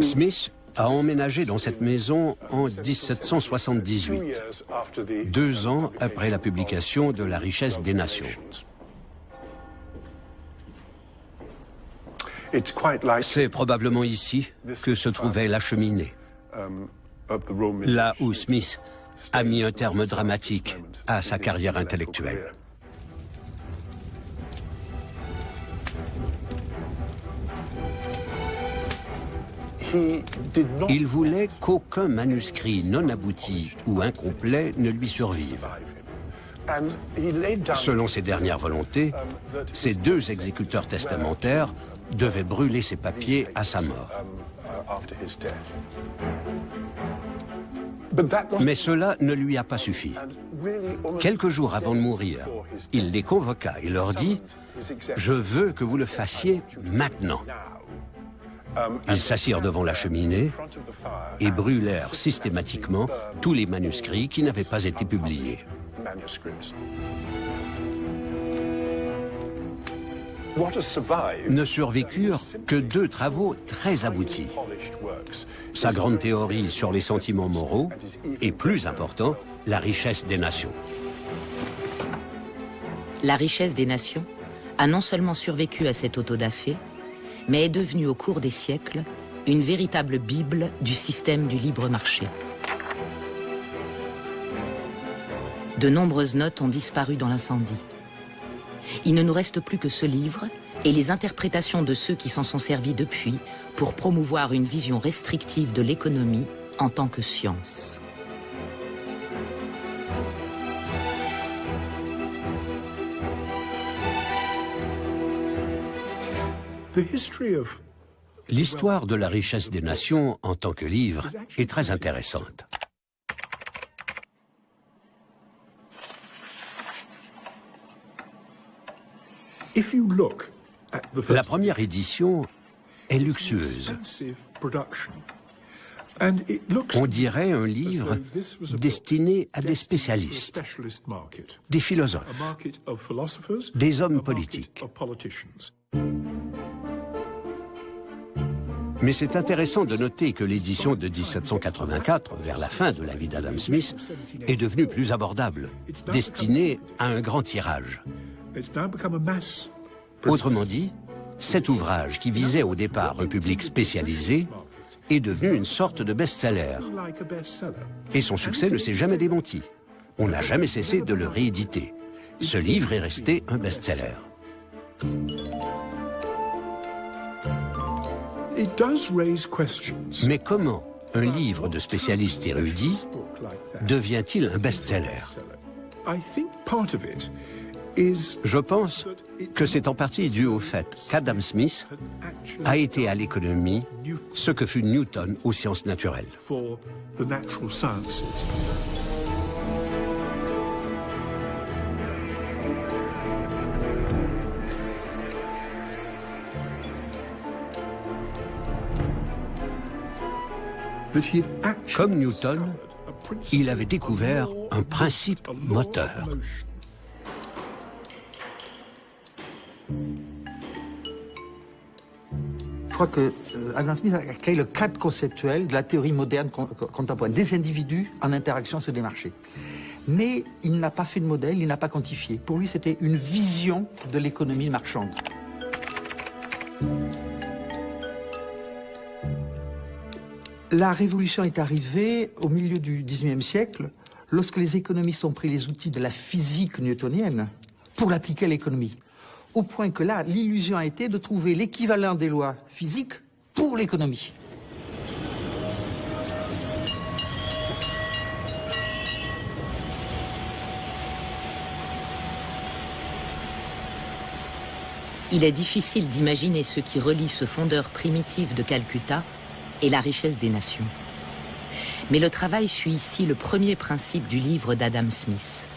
Smith a emménagé dans cette maison en 1778, 2 ans après la publication de La richesse des nations. C'est probablement ici que se trouvait la cheminée, là où Smith a mis un terme dramatique à sa carrière intellectuelle. Il voulait qu'aucun manuscrit non abouti ou incomplet ne lui survive. Selon ses dernières volontés, ses 2 exécuteurs testamentaires devaient brûler ses papiers à sa mort. Mais cela ne lui a pas suffi. Quelques jours avant de mourir, il les convoqua et leur dit « Je veux que vous le fassiez maintenant ». Ils s'assirent devant la cheminée et brûlèrent systématiquement tous les manuscrits qui n'avaient pas été publiés. Ne survécurent que 2 travaux très aboutis. Sa grande théorie sur les sentiments moraux et, plus important, la richesse des nations. La richesse des nations a non seulement survécu à cet autodafé, mais est devenue au cours des siècles une véritable bible du système du libre marché. De nombreuses notes ont disparu dans l'incendie. Il ne nous reste plus que ce livre et les interprétations de ceux qui s'en sont servis depuis pour promouvoir une vision restrictive de l'économie en tant que science. L'histoire de la richesse des nations en tant que livre est très intéressante. La première édition est luxueuse. On dirait un livre destiné à des spécialistes, des philosophes, des hommes politiques. Mais c'est intéressant de noter que l'édition de 1784, vers la fin de la vie d'Adam Smith, est devenue plus abordable, destinée à un grand tirage. Autrement dit, cet ouvrage, qui visait au départ un public spécialisé, est devenu une sorte de best-seller. Et son succès ne s'est jamais démenti. On n'a jamais cessé de le rééditer. Ce livre est resté un best-seller. Mais comment un livre de spécialistes érudits devient-il un best-seller? Je pense que c'est en partie dû au fait qu'Adam Smith a été à l'économie ce que fut Newton aux sciences naturelles. Comme Newton, il avait découvert un principe moteur. Je crois que Adam Smith a créé le cadre conceptuel de la théorie moderne contemporaine, des individus en interaction sur des marchés. Mais il n'a pas fait de modèle, il n'a pas quantifié. Pour lui, c'était une vision de l'économie marchande. La révolution est arrivée au milieu du XIXe siècle, lorsque les économistes ont pris les outils de la physique newtonienne pour l'appliquer à l'économie. Au point que là, l'illusion a été de trouver l'équivalent des lois physiques pour l'économie. Il est difficile d'imaginer ce qui relie ce fondeur primitif de Calcutta et la richesse des nations. Mais le travail suit ici le premier principe du livre d'Adam Smith.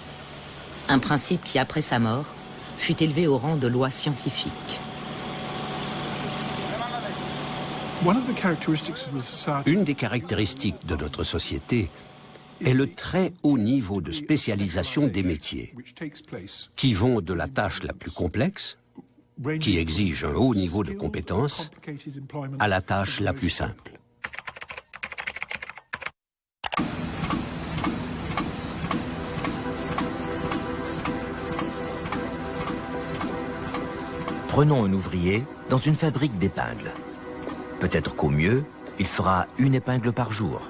Un principe qui, après sa mort, fut élevé au rang de loi scientifique. Une des caractéristiques de notre société est le très haut niveau de spécialisation des métiers, qui vont de la tâche la plus complexe qui exige un haut niveau de compétence, à la tâche la plus simple. Prenons un ouvrier dans une fabrique d'épingles. Peut-être qu'au mieux, il fera une épingle par jour.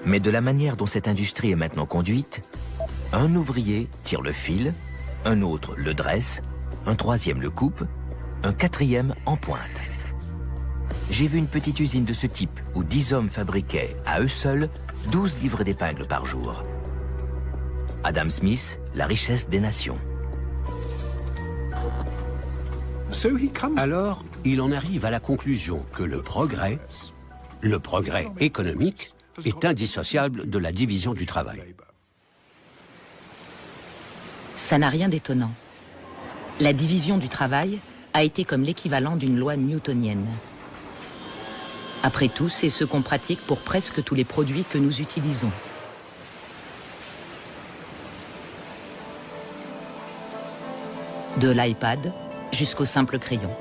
Mais de la manière dont cette industrie est maintenant conduite, un ouvrier tire le fil, un autre le dresse, un troisième le coupe, un quatrième en pointe. J'ai vu une petite usine de ce type où 10 hommes fabriquaient à eux seuls 12 livres d'épingles par jour. Adam Smith, La richesse des nations. Alors, il en arrive à la conclusion que le progrès économique, est indissociable de la division du travail. Ça n'a rien d'étonnant. La division du travail a été comme l'équivalent d'une loi newtonienne. Après tout, c'est ce qu'on pratique pour presque tous les produits que nous utilisons. De l'iPad jusqu'au simple crayon.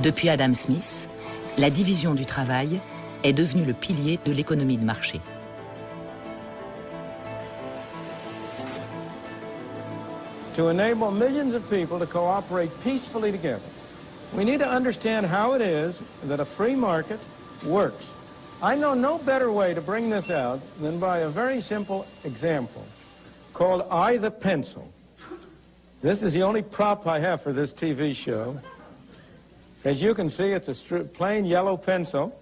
Depuis Adam Smith, la division du travail est devenue le pilier de l'économie de marché. To enable millions of people to cooperate peacefully together, we need to understand how it is that a free market works. I know no better way to bring this out than by a very simple example called I the Pencil. This is the only prop I have for this TV show. As you can see, it's a plain yellow pencil.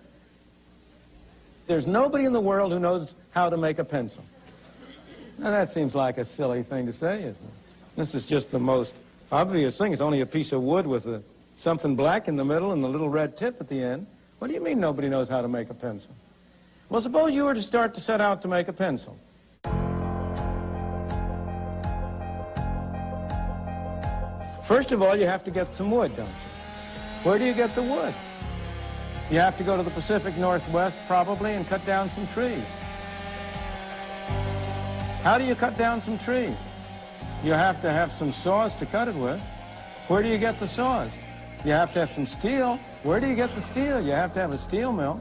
There's nobody in the world who knows how to make a pencil. Now that seems like a silly thing to say, isn't it? This is just the most obvious thing. It's only a piece of wood with something black in the middle and the little red tip at the end. What do you mean nobody knows how to make a pencil? Well, suppose you were to start to set out to make a pencil. First of all, you have to get some wood, don't you? Where do you get the wood? You have to go to the Pacific Northwest, probably, and cut down some trees. How do you cut down some trees? You have to have some saws to cut it with. Where do you get the saws? You have to have some steel. Where do you get the steel? You have to have a steel mill.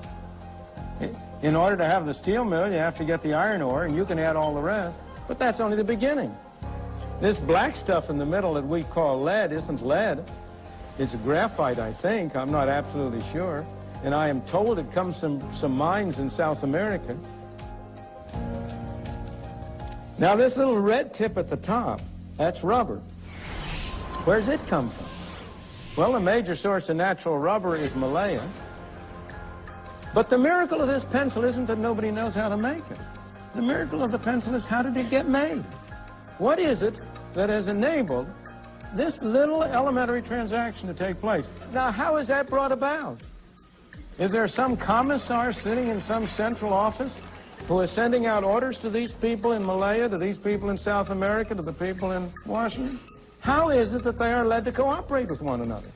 In order to have the steel mill, you have to get the iron ore, and you can add all the rest. But that's only the beginning. This black stuff in the middle that we call lead isn't lead. It's graphite, I think. I'm not absolutely sure. And I am told it comes from some mines in South America. Now this little red tip at the top, that's rubber. Where's it come from? Well, the major source of natural rubber is Malaya. But the miracle of this pencil isn't that nobody knows how to make it. The miracle of the pencil is how did it get made? What is it that has enabled this little elementary transaction to take place? Now, how is that brought about? Is there some commissar sitting in some central office who is sending out orders to these people in Malaya, to these people in South America, to the people in Washington? How is it that they are led to cooperate with one another?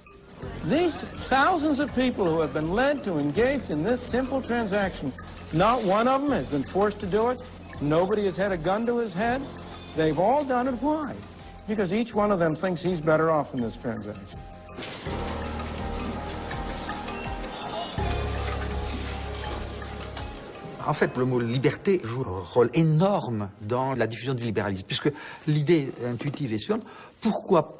These thousands of people who have been led to engage in this simple transaction, not one of them has been forced to do it. Nobody has had a gun to his head. They've all done it. Why? Because each one of them thinks he's better off in this transaction. En fait, le mot liberté joue un rôle énorme dans la diffusion du libéralisme, puisque l'idée intuitive est suivante: pourquoi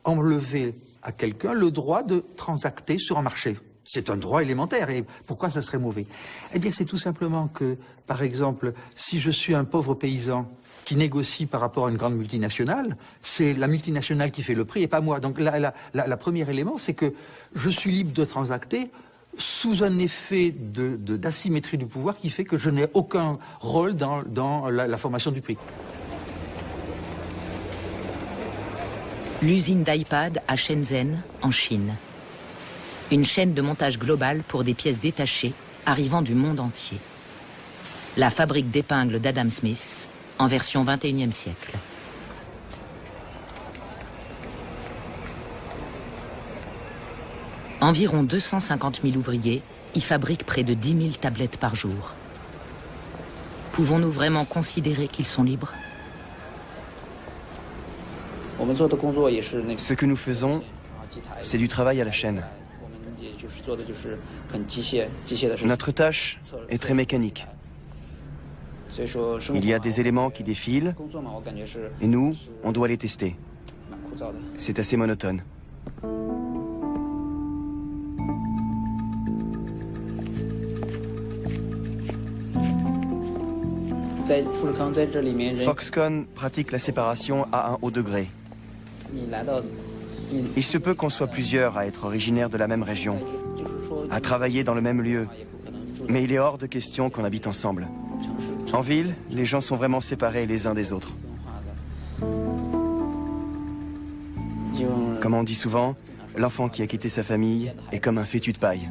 enlever à quelqu'un le droit de transacter sur un marché? C'est un droit élémentaire, et pourquoi ça serait mauvais? Eh bien, c'est tout simplement que, par exemple, si je suis un pauvre paysan qui négocie par rapport à une grande multinationale, c'est la multinationale qui fait le prix et pas moi. Donc, la premier élément, c'est que je suis libre de transacter sous un effet d'asymétrie du pouvoir qui fait que je n'ai aucun rôle dans la formation du prix. L'usine d'iPad à Shenzhen, en Chine. Une chaîne de montage globale pour des pièces détachées arrivant du monde entier. La fabrique d'épingles d'Adam Smith, en version 21e siècle. Environ 250 000 ouvriers y fabriquent près de 10 000 tablettes par jour. Pouvons-nous vraiment considérer qu'ils sont libres ? Ce que nous faisons, c'est du travail à la chaîne. Notre tâche est très mécanique. Il y a des éléments qui défilent, et nous, on doit les tester. C'est assez monotone. Foxconn pratique la séparation à un haut degré. Il se peut qu'on soit plusieurs à être originaires de la même région, à travailler dans le même lieu, mais il est hors de question qu'on habite ensemble. En ville, les gens sont vraiment séparés les uns des autres. Comme on dit souvent, l'enfant qui a quitté sa famille est comme un fétu de paille.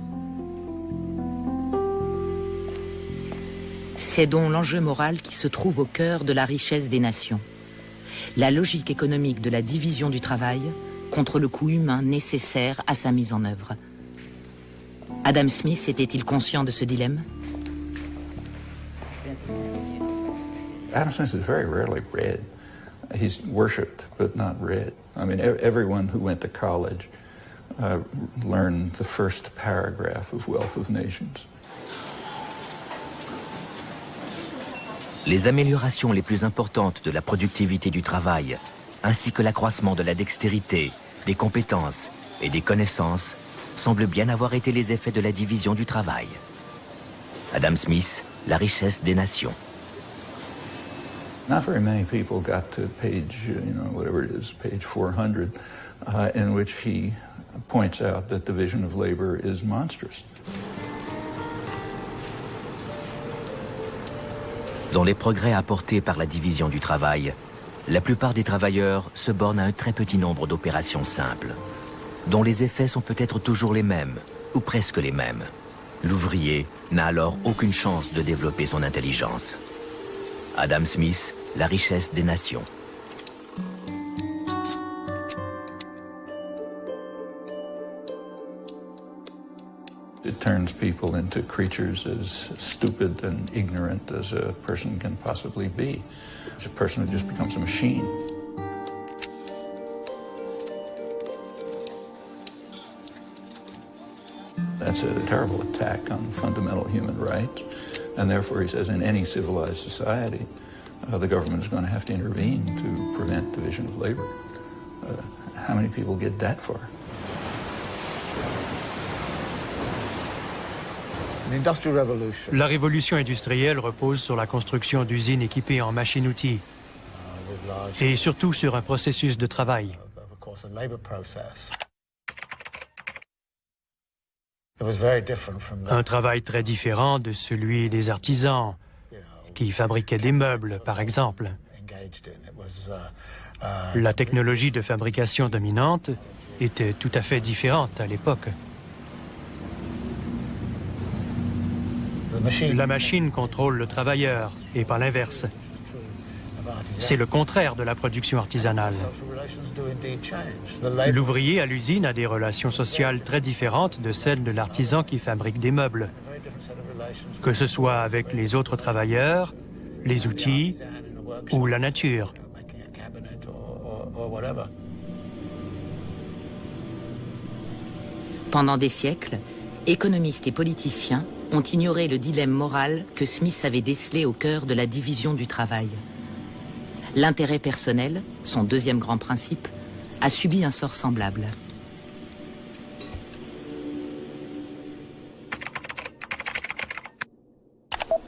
C'est donc l'enjeu moral qui se trouve au cœur de la richesse des nations. La logique économique de la division du travail contre le coût humain nécessaire à sa mise en œuvre. Adam Smith était-il conscient de ce dilemme? Adam Smith is very rarely read. He's worshipped, but not read. I mean, everyone who went to college learned the first paragraph of Wealth of Nations. Les améliorations les plus importantes de la productivité du travail, ainsi que l'accroissement de la dextérité, des compétences et des connaissances, semblent bien avoir été les effets de la division du travail. Adam Smith, La richesse des nations. Not very many people got to page, whatever it is, page 400, in which he points out that division of labor is monstrous. Dans les progrès apportés par la division du travail, la plupart des travailleurs se bornent à un très petit nombre d'opérations simples, dont les effets sont peut-être toujours les mêmes, ou presque les mêmes. L'ouvrier n'a alors aucune chance de développer son intelligence. Adam Smith, La richesse des nations. It turns people into creatures as stupid and ignorant as a person can possibly be. It's a person who just becomes a machine. That's a terrible attack on fundamental human rights. And therefore, he says, in any civilized society, the government is going to have to intervene to prevent division of labor. How many people get that far? La révolution industrielle repose sur la construction d'usines équipées en machines-outils et surtout sur un processus de travail. Un travail très différent de celui des artisans qui fabriquaient des meubles, par exemple. La technologie de fabrication dominante était tout à fait différente à l'époque. La machine contrôle le travailleur, et pas l'inverse. C'est le contraire de la production artisanale. L'ouvrier à l'usine a des relations sociales très différentes de celles de l'artisan qui fabrique des meubles. Que ce soit avec les autres travailleurs, les outils ou la nature. Pendant des siècles, économistes et politiciens ont ignoré le dilemme moral que Smith avait décelé au cœur de la division du travail. L'intérêt personnel, son deuxième grand principe, a subi un sort semblable.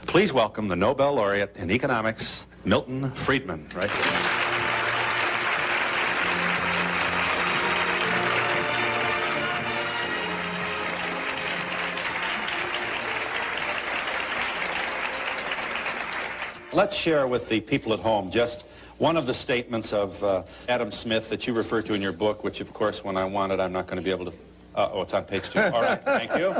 Please welcome the Nobel laureate in economics, Milton Friedman, right here. Let's share with the people at home just one of the statements of Adam Smith that you refer to in your book, which, of course, when I want it, I'm not going to be able to... oh, it's on page 2. All right, thank you.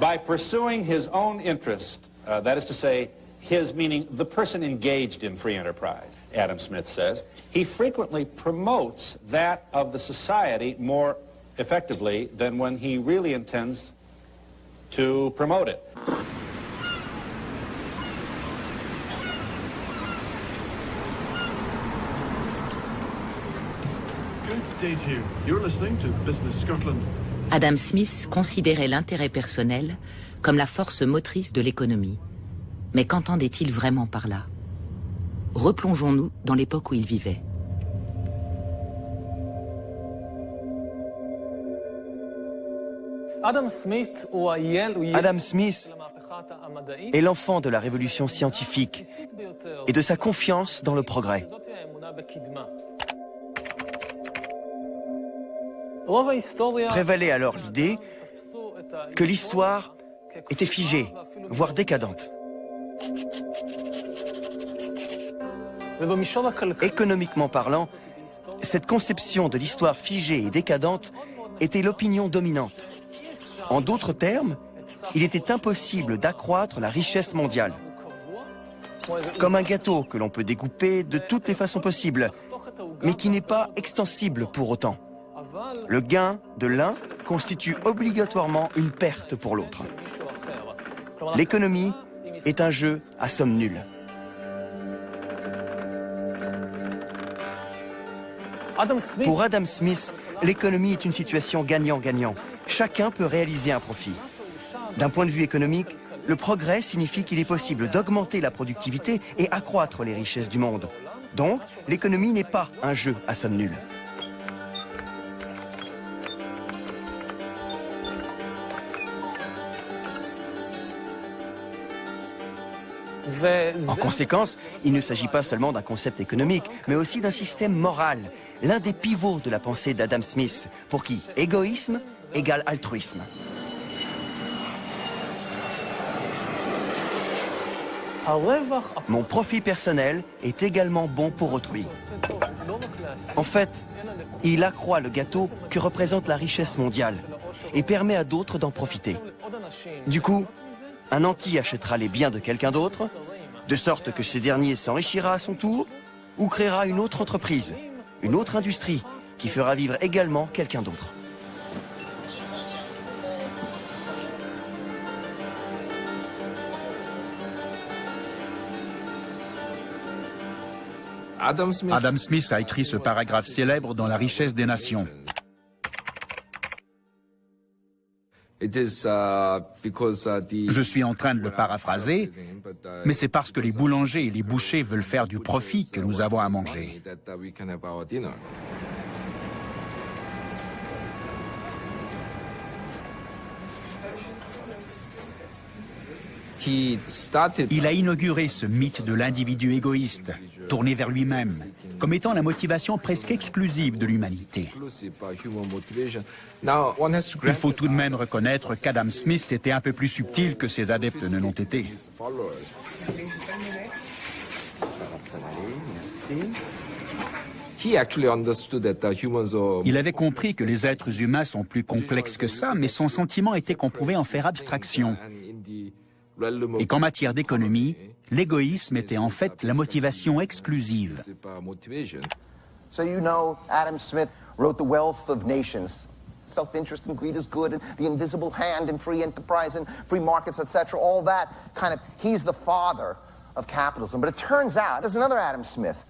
By pursuing his own interest, that is to say, his meaning the person engaged in free enterprise, Adam Smith says, he frequently promotes that of the society more effectively than when he really intends to promote it. Adam Smith considérait l'intérêt personnel comme la force motrice de l'économie. Mais qu'entendait-il vraiment par là? Replongeons-nous dans l'époque où il vivait. Adam Smith est l'enfant de la révolution scientifique et de sa confiance dans le progrès. Prévalait alors l'idée que l'histoire était figée, voire décadente. Économiquement parlant, cette conception de l'histoire figée et décadente était l'opinion dominante. En d'autres termes, il était impossible d'accroître la richesse mondiale. Comme un gâteau que l'on peut découper de toutes les façons possibles, mais qui n'est pas extensible pour autant. Le gain de l'un constitue obligatoirement une perte pour l'autre. L'économie est un jeu à somme nulle. Pour Adam Smith, l'économie est une situation gagnant-gagnant. Chacun peut réaliser un profit. D'un point de vue économique, le progrès signifie qu'il est possible d'augmenter la productivité et accroître les richesses du monde. Donc, l'économie n'est pas un jeu à somme nulle. En conséquence, il ne s'agit pas seulement d'un concept économique, mais aussi d'un système moral, l'un des pivots de la pensée d'Adam Smith, pour qui égoïsme égale altruisme. Mon profit personnel est également bon pour autrui. En fait, il accroît le gâteau que représente la richesse mondiale et permet à d'autres d'en profiter. Du coup, un nanti achètera les biens de quelqu'un d'autre, de sorte que ce dernier s'enrichira à son tour, ou créera une autre entreprise, une autre industrie, qui fera vivre également quelqu'un d'autre. Adam Smith a écrit ce paragraphe célèbre dans La richesse des nations. Je suis en train de le paraphraser, mais c'est parce que les boulangers et les bouchers veulent faire du profit que nous avons à manger. Il a inauguré ce mythe de l'individu égoïste, tourné vers lui-même, comme étant la motivation presque exclusive de l'humanité. Il faut tout de même reconnaître qu'Adam Smith était un peu plus subtil que ses adeptes ne l'ont été. Il avait compris que les êtres humains sont plus complexes que ça, mais son sentiment était qu'on pouvait en faire abstraction. Et qu'en matière d'économie, l'égoïsme était en fait la motivation exclusive. So you know, Adam Smith wrote The Wealth of Nations. Self-interest and greed is good, and the invisible hand and free enterprise and free markets, etc. All that kind of, he's the father of capitalism. But it turns out, there's another Adam Smith.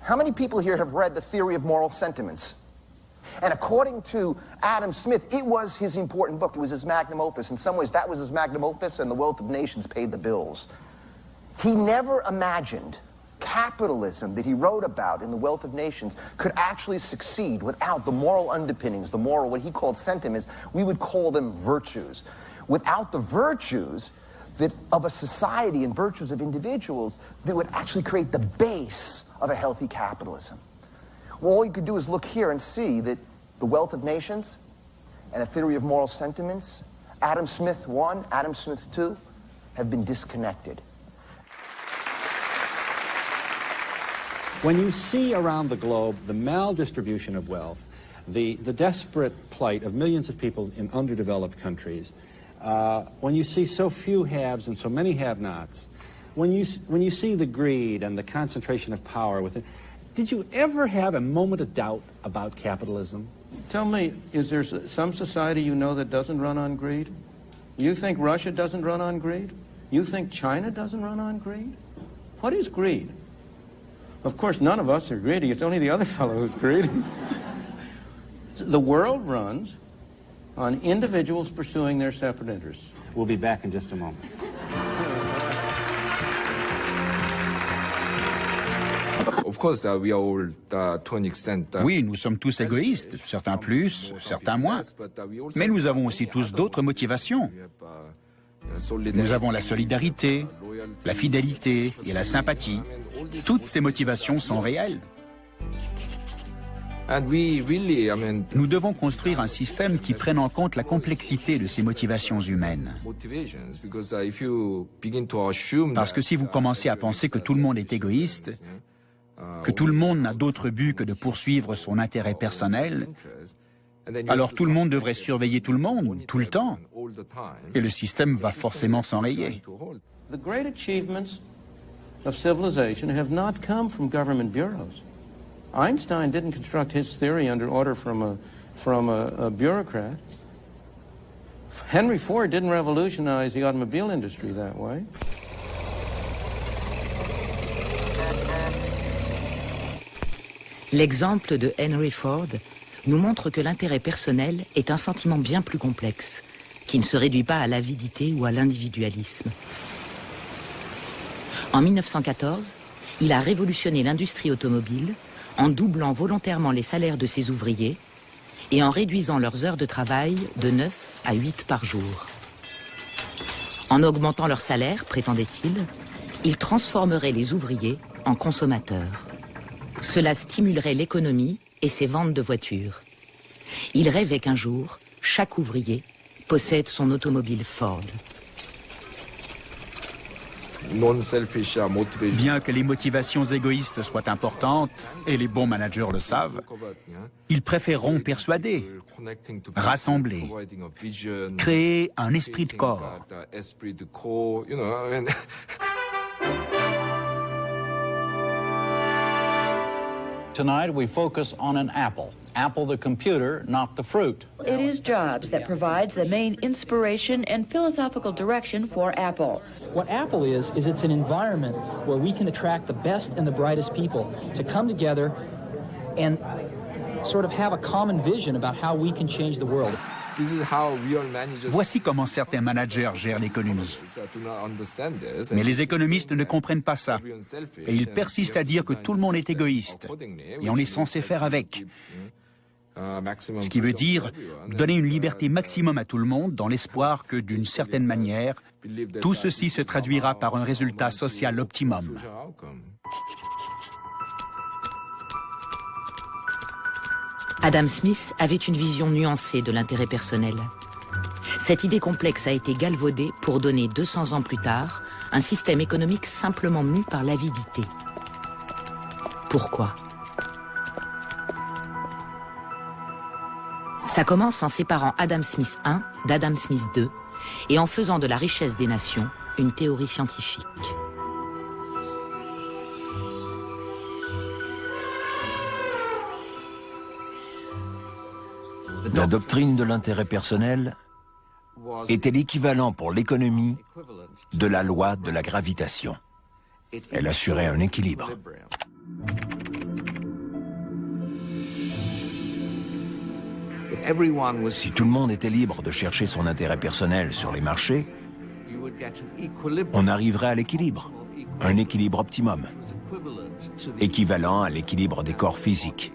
How many people here have read The Theory of Moral Sentiments? And according to Adam Smith, it was his important book. It was his magnum opus. In some ways, that was his magnum opus, and The Wealth of Nations paid the bills. He never imagined capitalism that he wrote about in The Wealth of Nations could actually succeed without the moral underpinnings, the moral, what he called sentiments. We would call them virtues. Without the virtues of a society and virtues of individuals that would actually create the base of a healthy capitalism. Well, all you could do is look here and see that The Wealth of Nations and A Theory of Moral Sentiments, Adam Smith 1, Adam Smith 2, have been disconnected. When you see around the globe the maldistribution of wealth, the desperate plight of millions of people in underdeveloped countries, when you see so few haves and so many have-nots, when you see the greed and the concentration of power within, did you ever have a moment of doubt about capitalism? Tell me, is there some society you know that doesn't run on greed? You think Russia doesn't run on greed? You think China doesn't run on greed? What is greed? Of course, none of us are greedy. It's only the other fellow who's greedy. The world runs on individuals pursuing their separate interests. We'll be back in just a moment. Oui, nous sommes tous égoïstes, certains plus, certains moins. Mais nous avons aussi tous d'autres motivations. Nous avons la solidarité, la fidélité et la sympathie. Toutes ces motivations sont réelles. Nous devons construire un système qui prenne en compte la complexité de ces motivations humaines. Parce que si vous commencez à penser que tout le monde est égoïste, que tout le monde n'a d'autre but que de poursuivre son intérêt personnel, alors tout le monde devrait surveiller tout le monde, tout le temps, et le système va forcément s'enrayer. The great achievements of civilization have not come from government bureaus. Einstein didn't construct his theory under order from a bureaucrat. Henry Ford didn't revolutionize the automobile industry that way. L'exemple de Henry Ford nous montre que l'intérêt personnel est un sentiment bien plus complexe, qui ne se réduit pas à l'avidité ou à l'individualisme. En 1914, il a révolutionné l'industrie automobile en doublant volontairement les salaires de ses ouvriers et en réduisant leurs heures de travail de 9 à 8 par jour. En augmentant leur salaire, prétendait-il, il transformerait les ouvriers en consommateurs. Cela stimulerait l'économie et ses ventes de voitures. Il rêvait qu'un jour, chaque ouvrier possède son automobile Ford. Bien que les motivations égoïstes soient importantes, et les bons managers le savent, ils préféreront persuader, rassembler, créer un esprit de corps. Tonight we focus on an apple. Apple the computer, not the fruit. It is Jobs that provides the main inspiration and philosophical direction for Apple. What Apple is it's an environment where we can attract the best and the brightest people to come together and sort of have a common vision about how we can change the world. Voici comment certains managers gèrent l'économie. Mais les économistes ne comprennent pas ça. Et ils persistent à dire que tout le monde est égoïste. Et on est censé faire avec. Ce qui veut dire donner une liberté maximum à tout le monde dans l'espoir que, d'une certaine manière, tout ceci se traduira par un résultat social optimum. Adam Smith avait une vision nuancée de l'intérêt personnel. Cette idée complexe a été galvaudée pour donner 200 ans plus tard un système économique simplement mu par l'avidité. Pourquoi ? Ça commence en séparant Adam Smith I d'Adam Smith II et en faisant de la richesse des nations une théorie scientifique. La doctrine de l'intérêt personnel était l'équivalent pour l'économie de la loi de la gravitation. Elle assurait un équilibre. Si tout le monde était libre de chercher son intérêt personnel sur les marchés, on arriverait à l'équilibre, un équilibre optimum, équivalent à l'équilibre des corps physiques,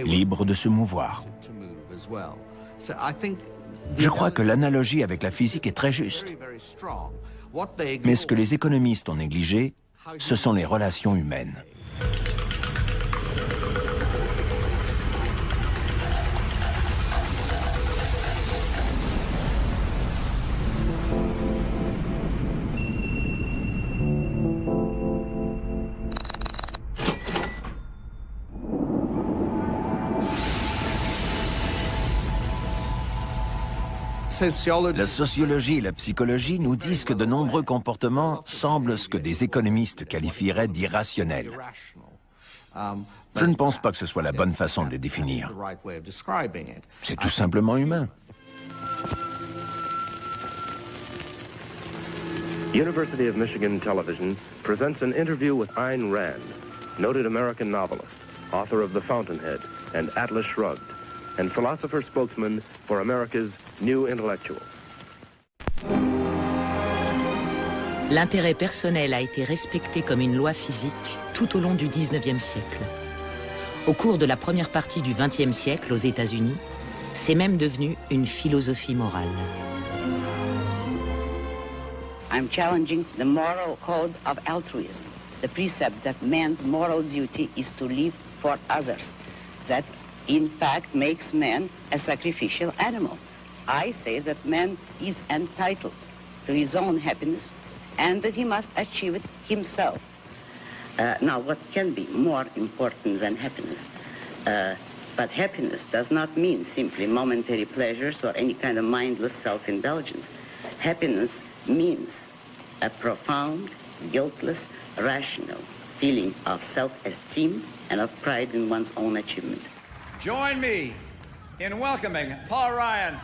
libre de se mouvoir. Je crois que l'analogie avec la physique est très juste. Mais ce que les économistes ont négligé, ce sont les relations humaines. La sociologie et la psychologie nous disent que de nombreux comportements semblent ce que des économistes qualifieraient d'irrationnels. Je ne pense pas que ce soit la bonne façon de les définir. C'est tout simplement humain. University of Michigan Television presents an interview with Ayn Rand, noted American novelist, author of The Fountainhead and Atlas Shrugged, and philosopher spokesman for America's new intellectuals. L'intérêt personnel a été respecté comme une loi physique tout au long du XIXe siècle. Au cours de la première partie du XXe siècle aux États-Unis, c'est même devenu une philosophie morale. I'm challenging the moral code of altruism, the precept that man's moral duty is to live for others, that in fact makes man a sacrificial animal. I say that man is entitled to his own happiness and that he must achieve it himself. Now, what can be more important than happiness? But happiness does not mean simply momentary pleasures or any kind of mindless self-indulgence. Happiness means a profound, guiltless, rational feeling of self-esteem and of pride in one's own achievement. Join me in welcoming Paul Ryan.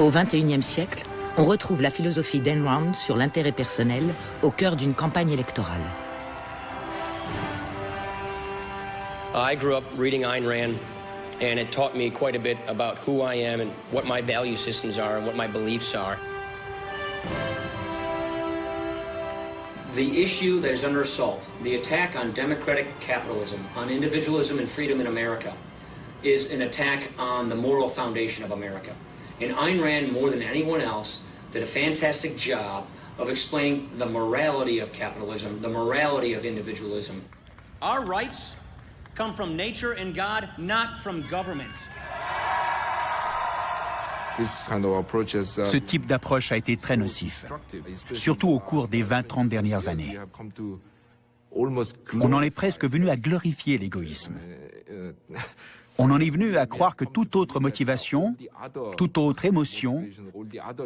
Au XXIe siècle, on retrouve la philosophie d'Ayn Rand sur l'intérêt personnel au cœur d'une campagne électorale. I grew up reading Ayn Rand, and it taught me quite a bit about who I am and what my value systems are and what my beliefs are. The issue that is under assault, the attack on democratic capitalism, on individualism and freedom in America, is an attack on the moral foundation of America. And Ayn Rand, more than anyone else, did a fantastic job of explaining the morality of capitalism, the morality of individualism. Our rights come from nature and God, not from governments. Ce type d'approche a été très nocif, surtout au cours des 20-30 dernières années. On en est presque venu à glorifier l'égoïsme. On en est venu à croire que toute autre motivation, toute autre émotion,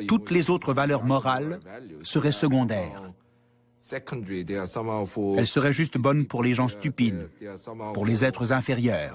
toutes les autres valeurs morales seraient secondaires. Elles seraient juste bonnes pour les gens stupides, pour les êtres inférieurs.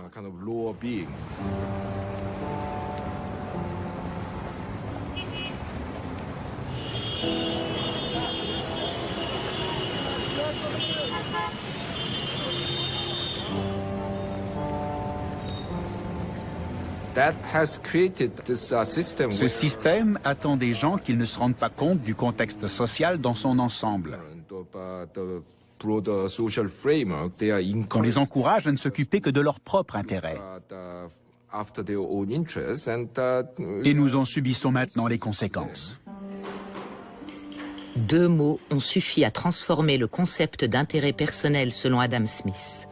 Ce système attend des gens qu'ils ne se rendent pas compte du contexte social dans son ensemble. Qu'on les encourage à ne s'occuper que de leur propre intérêt. Et nous en subissons maintenant les conséquences. 2 mots ont suffi à transformer le concept d'intérêt personnel selon Adam Smith.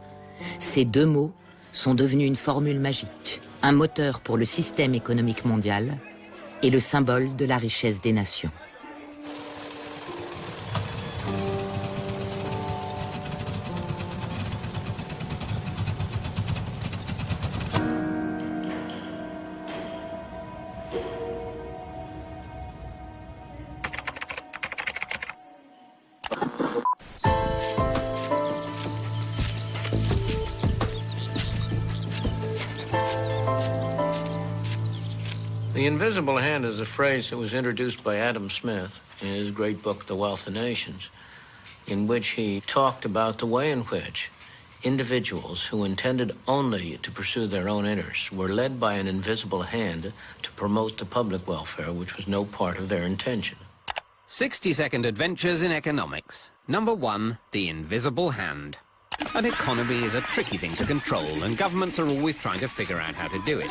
Ces 2 mots sont devenus une formule magique, un moteur pour le système économique mondial et le symbole de la richesse des nations. The invisible hand is a phrase that was introduced by Adam Smith in his great book, The Wealth of Nations, in which he talked about the way in which individuals who intended only to pursue their own interests were led by an invisible hand to promote the public welfare, which was no part of their intention. 60-second adventures in economics. Number 1, the invisible hand. An economy is a tricky thing to control, and governments are always trying to figure out how to do it.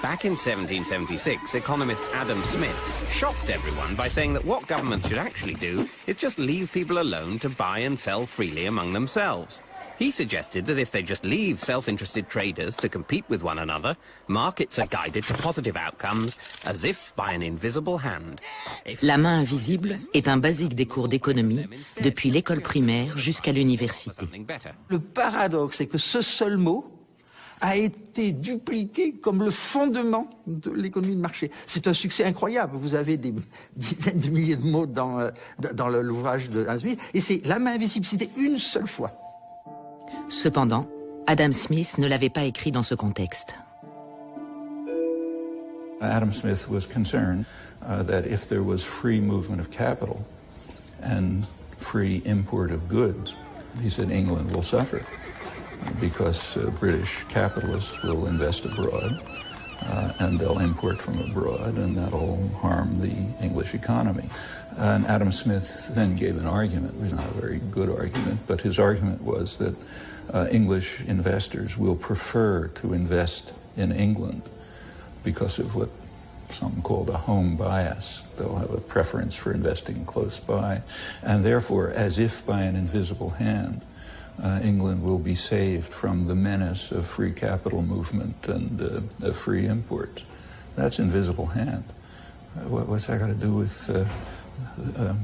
Back in 1776, economist Adam Smith shocked everyone by saying that what governments should actually do is just leave people alone to buy and sell freely among themselves. He suggested that if they just leave self-interested traders to compete with one another, markets are guided to positive outcomes as if by an invisible hand. La main invisible est un basique des cours d'économie depuis l'école primaire jusqu'à l'université. Le paradoxe est que ce seul mot a été dupliqué comme le fondement de l'économie de marché. C'est un succès incroyable. Vous avez des dizaines de milliers de mots dans l'ouvrage de Adam Smith, et c'est la main invisible, c'était une seule fois. Cependant, Adam Smith ne l'avait pas écrit dans ce contexte. Adam Smith was concerned that if there was free movement of capital and free import of goods, he said England will suffer. because British capitalists will invest abroad and they'll import from abroad, and that'll harm the English economy. And Adam Smith then gave an argument. It was not a very good argument, but his argument was that English investors will prefer to invest in England because of what some called a home bias. They'll have a preference for investing close by, and therefore, as if by an invisible hand, England will be saved from the menace of free capital movement and of free imports. That's invisible hand. What's that got to do with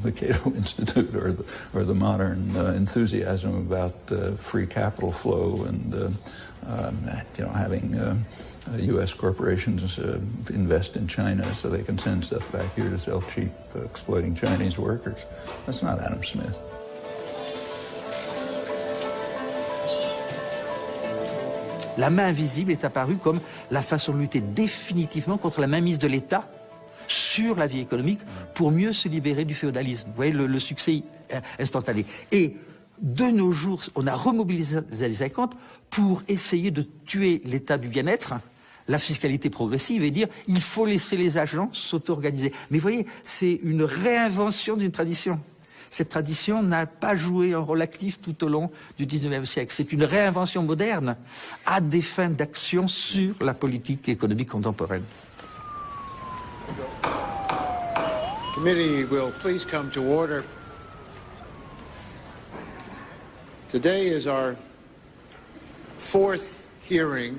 the Cato Institute or the modern enthusiasm about free capital flow and having U.S. corporations invest in China so they can send stuff back here to sell cheap, exploiting Chinese workers? That's not Adam Smith. La main invisible est apparue comme la façon de lutter définitivement contre la mainmise de l'État sur la vie économique pour mieux se libérer du féodalisme. Vous voyez, le succès instantané. Et de nos jours, on a remobilisé les années 50 pour essayer de tuer l'état du bien-être, la fiscalité progressive, et dire il faut laisser les agents s'auto-organiser. Mais vous voyez, c'est une réinvention d'une tradition. Cette tradition n'a pas joué un rôle actif tout au long du XIXe siècle. C'est une réinvention moderne à des fins d'action sur la politique économique contemporaine. Committee will please come to order. Today is our fourth hearing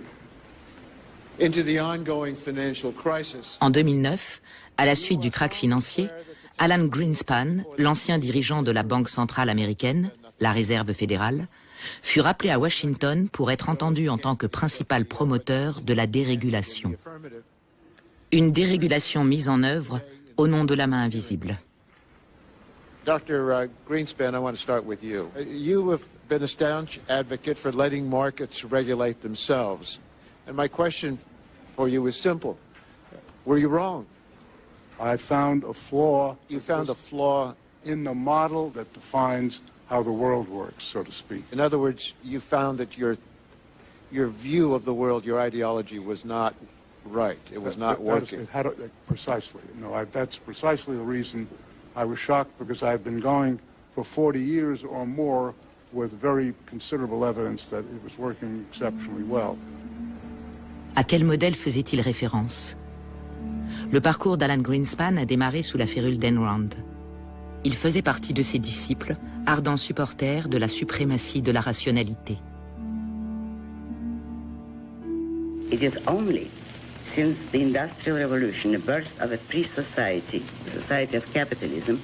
into the ongoing financial crisis. En 2009, à la suite du krach financier, Alan Greenspan, l'ancien dirigeant de la Banque centrale américaine, la Réserve fédérale, fut rappelé à Washington pour être entendu en tant que principal promoteur de la dérégulation. Une dérégulation mise en œuvre au nom de la main invisible. Dr. Greenspan, I want to start with you. You have been a staunch advocate for letting markets regulate themselves. And my question for you is simple. Were you wrong? I found a flaw. You found a flaw in the model that defines how the world works, so to speak. In other words, you found that your view of the world, your ideology was not right. It was not working. Precisely. No, that's precisely the reason I was shocked, because I've been going for 40 years or more with very considerable evidence that it was working exceptionally well. À quel modèle faisait-il référence? Le parcours d'Alan Greenspan a démarré sous la férule d'Enron. Il faisait partie de ses disciples, ardents supporters de la suprématie de la rationalité. It is only since the Industrial Revolution, the birth of a free society, the society of capitalism,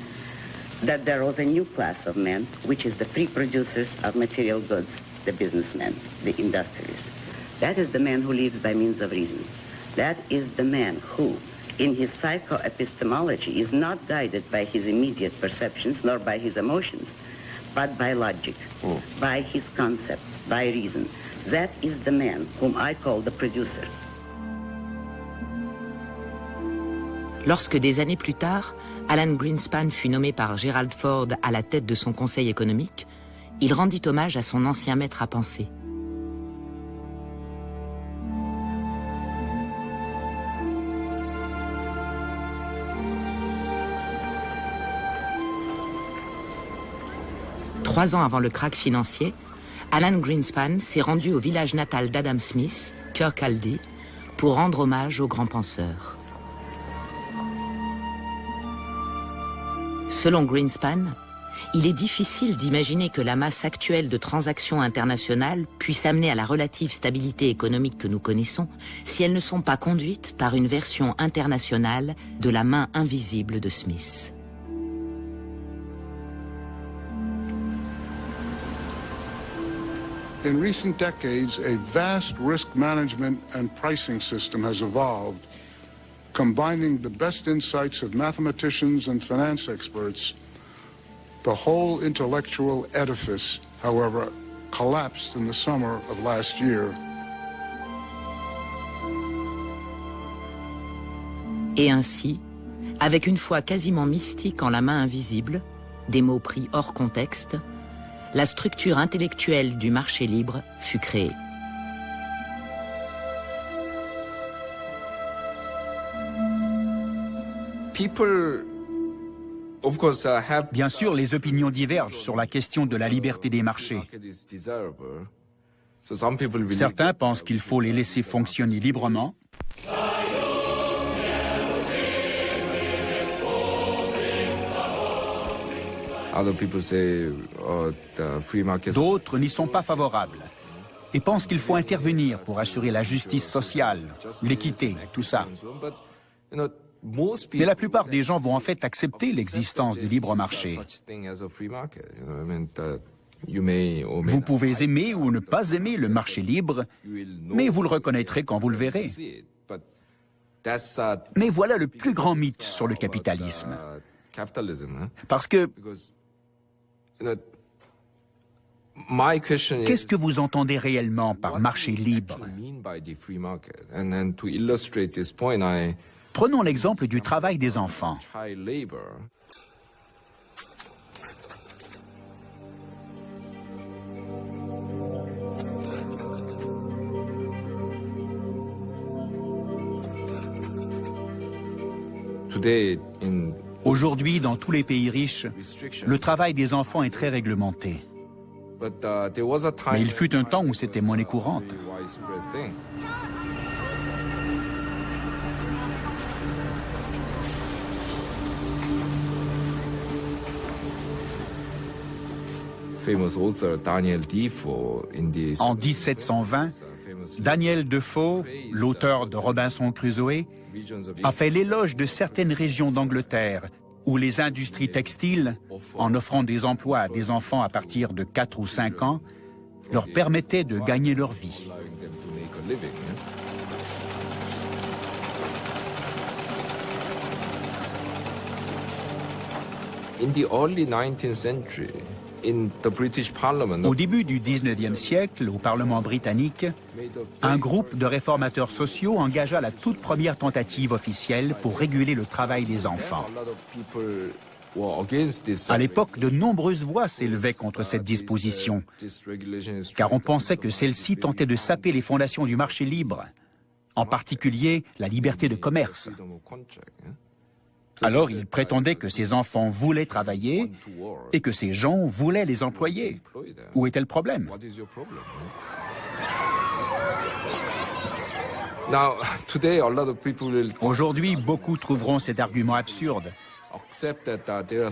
that there was a new class of men, which is the free producers of material goods, the businessmen, the industrialists. That is the man who lives by means of reason. That is the man who, in his psychoepistemology, is not guided by his immediate perceptions nor by his emotions, but by logic, by his concepts, by reason. That is the man whom I call the producer. Lorsque des années plus tard, Alan Greenspan fut nommé par Gerald Ford à la tête de son conseil économique, il rendit hommage à son ancien maître à penser. Trois ans avant le krach financier, Alan Greenspan s'est rendu au village natal d'Adam Smith, Kirkcaldy, pour rendre hommage au grand penseur. Selon Greenspan, il est difficile d'imaginer que la masse actuelle de transactions internationales puisse amener à la relative stabilité économique que nous connaissons si elles ne sont pas conduites par une version internationale de la main invisible de Smith. In recent decades, a vast risk management and pricing system has evolved, combining the best insights of mathematicians and finance experts. The whole intellectual edifice, however, collapsed in the summer of last year. Et ainsi, avec une foi quasiment mystique en la main invisible, des mots pris hors contexte, la structure intellectuelle du marché libre fut créée. Bien sûr, les opinions divergent sur la question de la liberté des marchés. Certains pensent qu'il faut les laisser fonctionner librement. D'autres n'y sont pas favorables et pensent qu'il faut intervenir pour assurer la justice sociale, l'équité, tout ça. Mais la plupart des gens vont en fait accepter l'existence du libre marché. Vous pouvez aimer ou ne pas aimer le marché libre, mais vous le reconnaîtrez quand vous le verrez. Mais voilà le plus grand mythe sur le capitalisme. Parce que qu'est-ce que vous entendez réellement par marché libre? Prenons l'exemple du travail des enfants. Aujourd'hui, dans tous les pays riches, le travail des enfants est très réglementé. Mais il fut un temps où c'était monnaie courante. En 1720, Daniel Defoe, l'auteur de Robinson Crusoe, a fait l'éloge de certaines régions d'Angleterre où les industries textiles, en offrant des emplois à des enfants à partir de 4 ou 5 ans, leur permettaient de gagner leur vie. Au début du 19e siècle, au Parlement britannique, un groupe de réformateurs sociaux engagea la toute première tentative officielle pour réguler le travail des enfants. À l'époque, de nombreuses voix s'élevaient contre cette disposition, car on pensait que celle-ci tentait de saper les fondations du marché libre, en particulier la liberté de commerce. Alors il prétendait que ces enfants voulaient travailler et que ces gens voulaient les employer. Où était le problème? Aujourd'hui, beaucoup trouveront cet argument absurde,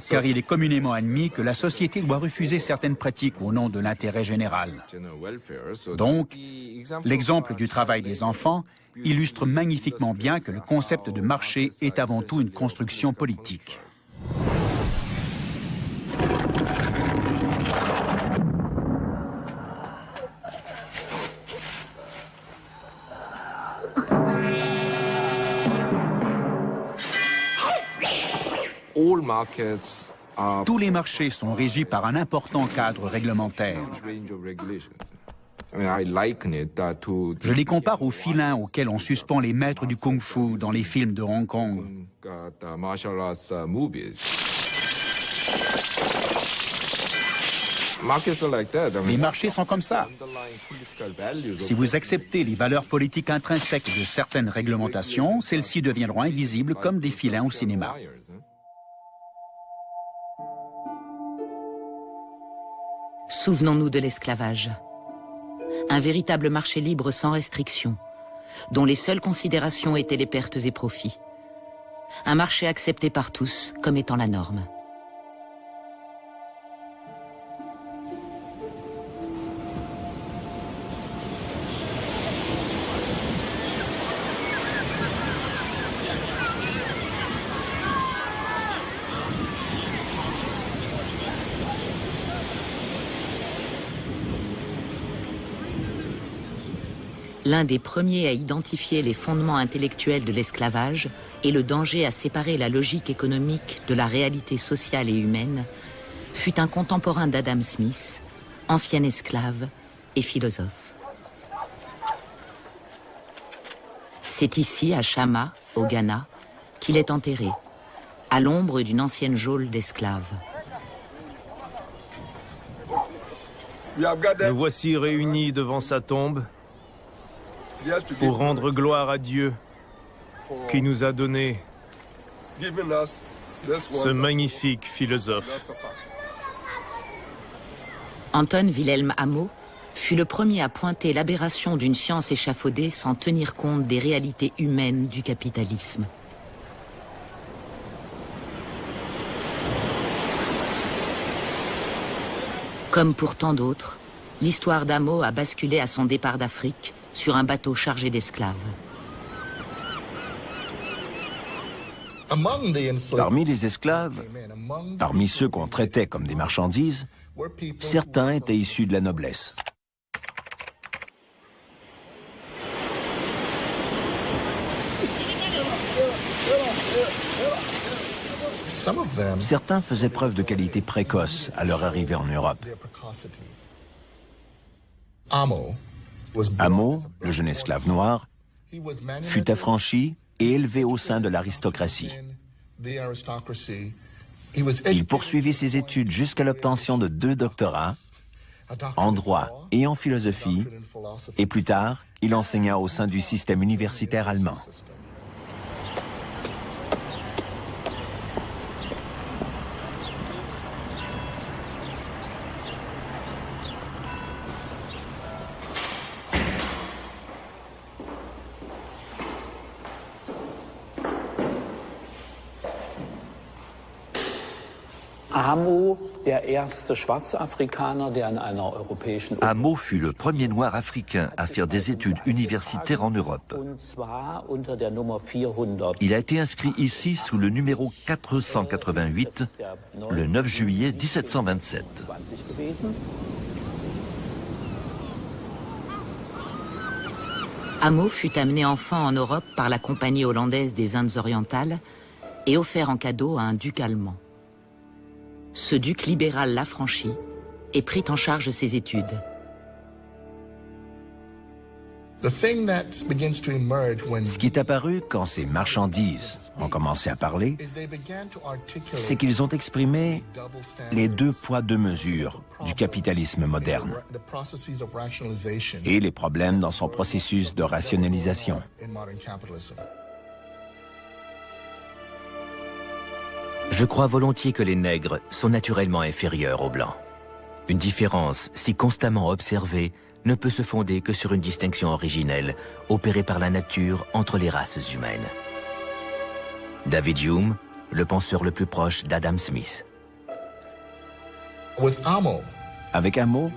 car il est communément admis que la société doit refuser certaines pratiques au nom de l'intérêt général. Donc, l'exemple du travail des enfants illustre magnifiquement bien que le concept de marché est avant tout une construction politique. Tous les marchés sont régis par un important cadre réglementaire. Je les compare aux filins auxquels on suspend les maîtres du kung-fu dans les films de Hong Kong. Les marchés sont comme ça. Si vous acceptez les valeurs politiques intrinsèques de certaines réglementations, celles-ci deviendront invisibles comme des filins au cinéma. Souvenons-nous de l'esclavage. Un véritable marché libre sans restriction, dont les seules considérations étaient les pertes et profits. Un marché accepté par tous comme étant la norme. L'un des premiers à identifier les fondements intellectuels de l'esclavage et le danger à séparer la logique économique de la réalité sociale et humaine fut un contemporain d'Adam Smith, ancien esclave et philosophe. C'est ici, à Shama, au Ghana, qu'il est enterré, à l'ombre d'une ancienne geôle d'esclaves. Nous voici réunis devant sa tombe pour rendre gloire à Dieu qui nous a donné ce magnifique philosophe. Anton Wilhelm Amo fut le premier à pointer l'aberration d'une science échafaudée sans tenir compte des réalités humaines du capitalisme. Comme pour tant d'autres, l'histoire d'Amo a basculé à son départ d'Afrique sur un bateau chargé d'esclaves. Parmi les esclaves, parmi ceux qu'on traitait comme des marchandises, certains étaient issus de la noblesse. Certains faisaient preuve de qualité précoce à leur arrivée en Europe. Amo, le jeune esclave noir, fut affranchi et élevé au sein de l'aristocratie. Il poursuivit ses études jusqu'à l'obtention de 2 doctorats, en droit et en philosophie, et plus tard, il enseigna au sein du système universitaire allemand. Amo fut le premier noir africain à faire des études universitaires en Europe. Il a été inscrit ici sous le numéro 488, le 9 juillet 1727. Amo fut amené enfant en Europe par la Compagnie hollandaise des Indes orientales et offert en cadeau à un duc allemand. Ce duc libéral l'affranchit et prit en charge ses études. Ce qui est apparu quand ces marchandises ont commencé à parler, c'est qu'ils ont exprimé les 2 poids 2 mesures du capitalisme moderne et les problèmes dans son processus de rationalisation. Je crois volontiers que les nègres sont naturellement inférieurs aux blancs. Une différence si constamment observée ne peut se fonder que sur une distinction originelle opérée par la nature entre les races humaines. David Hume, le penseur le plus proche d'Adam Smith. Avec Amo,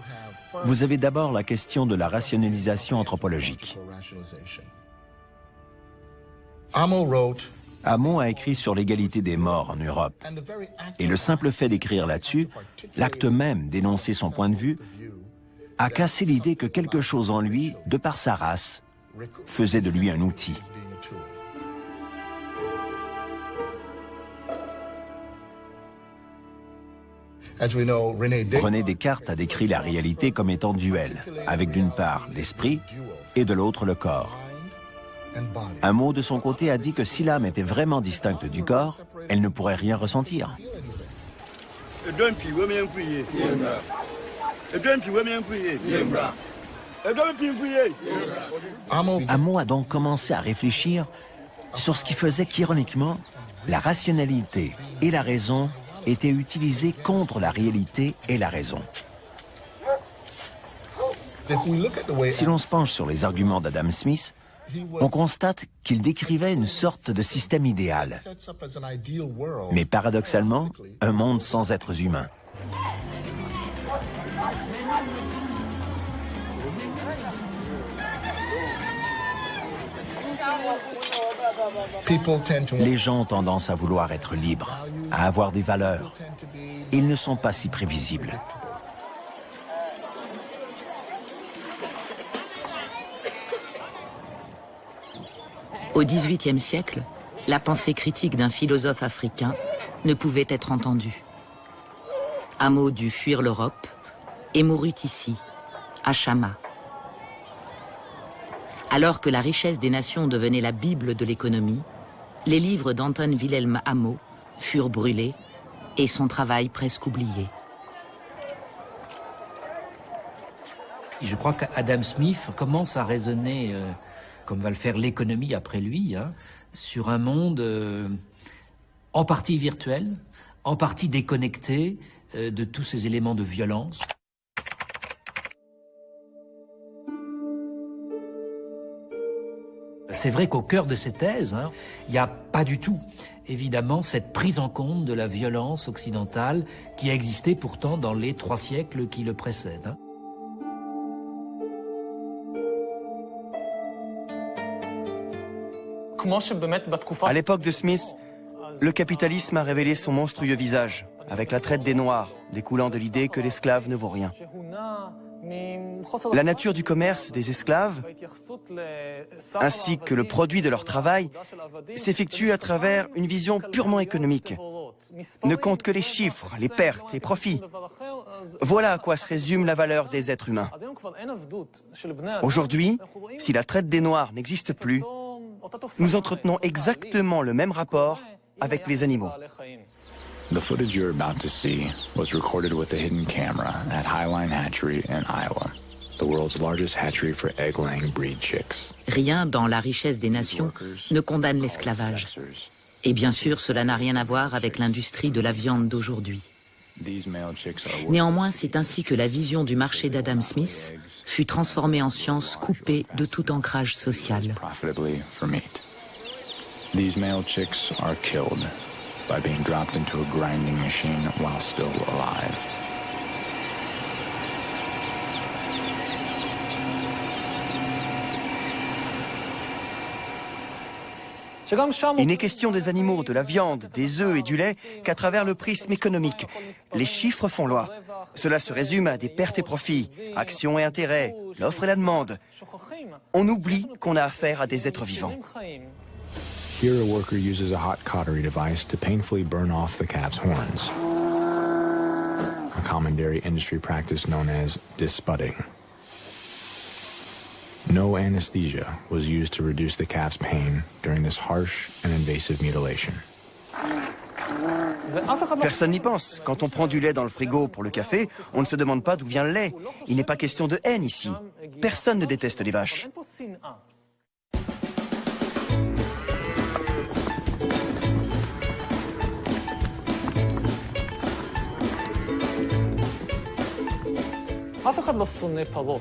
vous avez d'abord la question de la rationalisation anthropologique. Amo a écrit sur l'égalité des morts en Europe. Et le simple fait d'écrire là-dessus, l'acte même d'énoncer son point de vue, a cassé l'idée que quelque chose en lui, de par sa race, faisait de lui un outil. René Descartes a décrit la réalité comme étant duel, avec d'une part l'esprit et de l'autre le corps. Amo, de son côté, a dit que si l'âme était vraiment distincte du corps, elle ne pourrait rien ressentir. Amo a donc commencé à réfléchir sur ce qui faisait qu'ironiquement, la rationalité et la raison étaient utilisées contre la réalité et la raison. Si l'on se penche sur les arguments d'Adam Smith, on constate qu'il décrivait une sorte de système idéal, mais paradoxalement, un monde sans êtres humains. Les gens ont tendance à vouloir être libres, à avoir des valeurs. Ils ne sont pas si prévisibles. Au XVIIIe siècle, la pensée critique d'un philosophe africain ne pouvait être entendue. Amo dut fuir l'Europe et mourut ici, à Chama. Alors que la richesse des nations devenait la Bible de l'économie, les livres d'Anton Wilhelm Amo furent brûlés et son travail presque oublié. Je crois qu'Adam Smith commence à raisonner, comme va le faire l'économie après lui, sur un monde en partie virtuel, en partie déconnecté de tous ces éléments de violence. C'est vrai qu'au cœur de ces thèses, il n'y a pas du tout, évidemment, cette prise en compte de la violence occidentale qui a existé pourtant dans les 3 siècles qui le précèdent. À l'époque de Smith, le capitalisme a révélé son monstrueux visage, avec la traite des Noirs, découlant de l'idée que l'esclave ne vaut rien. La nature du commerce des esclaves, ainsi que le produit de leur travail, s'effectue à travers une vision purement économique. Ne compte que les chiffres, les pertes, les profits. Voilà à quoi se résume la valeur des êtres humains. Aujourd'hui, si la traite des Noirs n'existe plus, nous entretenons exactement le même rapport avec les animaux. The footage you're about to see was recorded with a hidden camera at Highline Hatchery in Iowa, the world's largest hatchery for egg-laying breed chicks. Rien dans La richesse des nations ne condamne l'esclavage. Et bien sûr, cela n'a rien à voir avec l'industrie de la viande d'aujourd'hui. Néanmoins, c'est ainsi que la vision du marché d'Adam Smith fut transformée en science coupée de tout ancrage social. These male chicks are killed by being dropped into a grinding machine while still alive. Il n'est question des animaux, de la viande, des œufs et du lait qu'à travers le prisme économique. Les chiffres font loi. Cela se résume à des pertes et profits, actions et intérêts, l'offre et la demande. On oublie qu'on a affaire à des êtres vivants. Here, a worker uses a hot cautery device to painfully burn off the calf's horns, a common dairy industry practice known as disbudding. No anesthesia was used to reduce the calf's pain during this harsh and invasive mutilation. Personne n'y pense. Quand on prend du lait dans le frigo pour le café, on ne se demande pas d'où vient le lait. Il n'est pas question de haine ici. Personne ne déteste les vaches.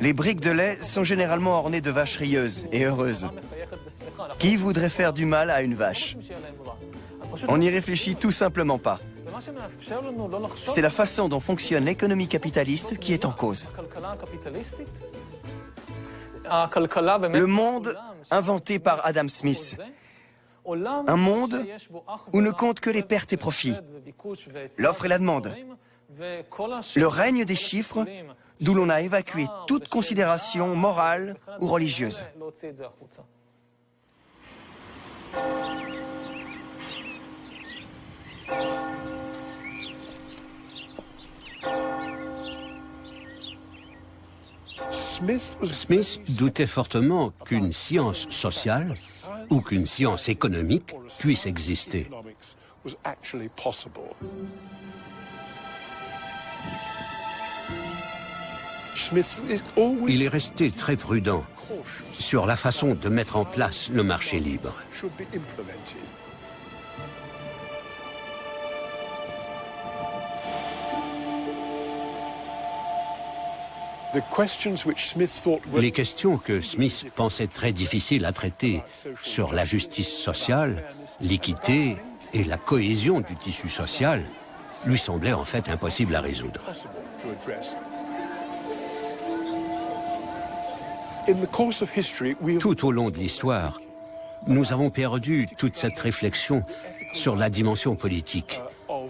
Les briques de lait sont généralement ornées de vaches rieuses et heureuses. Qui voudrait faire du mal à une vache? On n'y réfléchit tout simplement pas. C'est la façon dont fonctionne l'économie capitaliste qui est en cause. Le monde inventé par Adam Smith. Un monde où ne comptent que les pertes et profits, l'offre et la demande. Le règne des chiffres, d'où l'on a évacué toute considération morale ou religieuse. Smith doutait fortement qu'une science sociale ou qu'une science économique puisse exister. Il est resté très prudent sur la façon de mettre en place le marché libre. Les questions que Smith pensait très difficiles à traiter sur la justice sociale, l'équité et la cohésion du tissu social lui semblaient en fait impossibles à résoudre. Tout au long de l'histoire, nous avons perdu toute cette réflexion sur la dimension politique,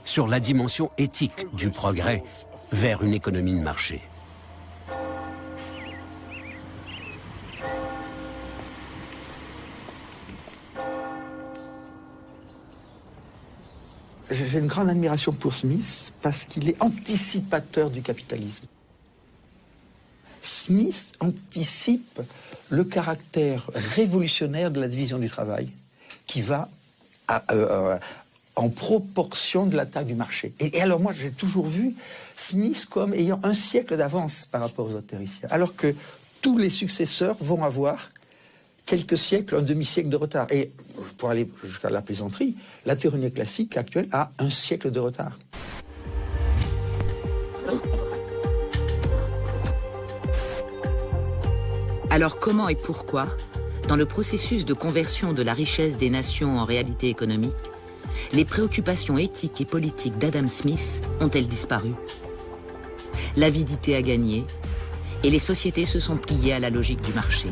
sur la dimension éthique du progrès vers une économie de marché. J'ai une grande admiration pour Smith parce qu'il est anticipateur du capitalisme. Smith anticipe le caractère révolutionnaire de la division du travail qui va en proportion de la taille du marché. Et alors moi, j'ai toujours vu Smith comme ayant un siècle d'avance par rapport aux autres théoriciens, alors que tous les successeurs vont avoir quelques siècles, un demi-siècle de retard. Et pour aller jusqu'à la plaisanterie, la théorie néoclassique actuelle a un siècle de retard. Alors comment et pourquoi, dans le processus de conversion de la richesse des nations en réalité économique, les préoccupations éthiques et politiques d'Adam Smith ont-elles disparu? L'avidité a gagné et les sociétés se sont pliées à la logique du marché.